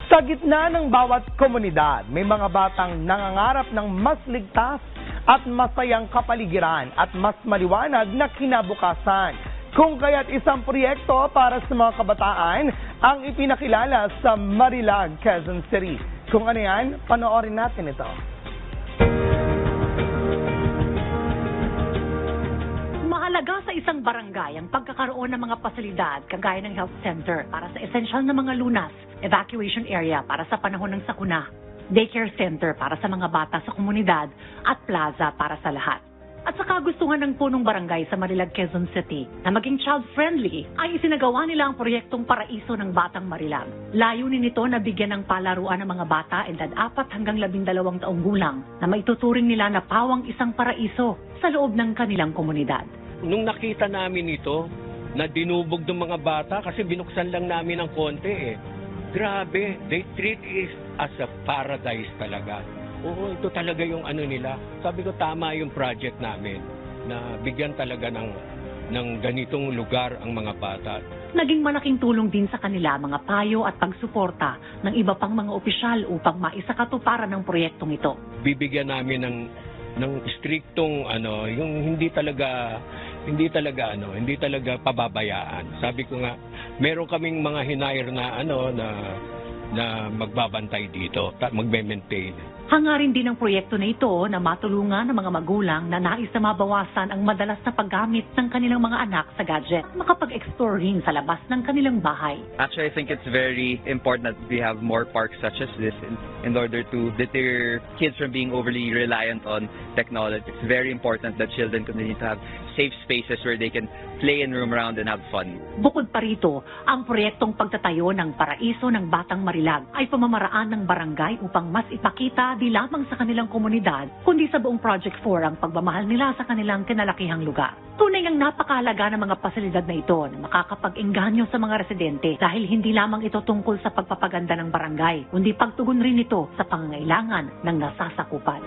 Sa gitna ng bawat komunidad, may mga batang nangangarap ng mas ligtas at masayang kapaligiran at mas maliwanag na kinabukasan. Kung kaya't isang proyekto para sa mga kabataan ang ipinakilala sa Marilag, Quezon City. Kung ano yan, panoorin natin ito. Mahalaga sa isang barangay ang pagkakaroon ng mga pasilidad kagaya ng health center para sa essential na mga lunas, evacuation area para sa panahon ng sakuna, daycare center para sa mga bata sa komunidad at plaza para sa lahat. At sa kagustuhan ng punong barangay sa Marilag, Quezon City na maging child-friendly ay isinagawa nila ang proyektong Paraiso ng Batang Marilag. Layunin nito na bigyan ng palaruan ng mga bata edad 4 hanggang 12 taong gulang na maituturing nila na pawang isang paraiso sa loob ng kanilang komunidad. Nung nakita namin ito, na dinubog ng mga bata kasi binuksan lang namin ng konti Grabe, they treat it as a paradise talaga. Oo, ito talaga yung ano nila. Sabi ko tama yung project namin na bigyan talaga ng ganitong lugar ang mga bata. Naging malaking tulong din sa kanila mga payo at pagsuporta ng iba pang mga opisyal upang maisakatuparan ng proyektong ito. Bibigyan namin ng striktong yung hindi talaga pababayaan. Sabi ko nga, meron kaming mga hinire na magbabantay dito, magme-maintain. Hangarin din ang proyekto na ito na matulungan ng mga magulang na nais na mabawasan ang madalas na paggamit ng kanilang mga anak sa gadget at makapag-explore rin sa labas ng kanilang bahay. Actually, I think it's very important that we have more parks such as this in order to deter kids from being overly reliant on technology. It's very important that children continue to have safe spaces where they can play and roam around and have fun. Bukod pa rito, ang proyektong pagtatayo ng Paraiso ng Batang Marilag ay pamamaraan ng barangay upang mas ipakita di lamang sa kanilang komunidad, kundi sa buong Project 4 ang pagmamahal nila sa kanilang kinalakihang lugar. Tunay ang napakahalaga ng mga pasilidad na ito na makakapag-engganyo sa mga residente dahil hindi lamang ito tungkol sa pagpapaganda ng barangay, kundi pagtugon rin ito sa pangangailangan ng nasasakupan.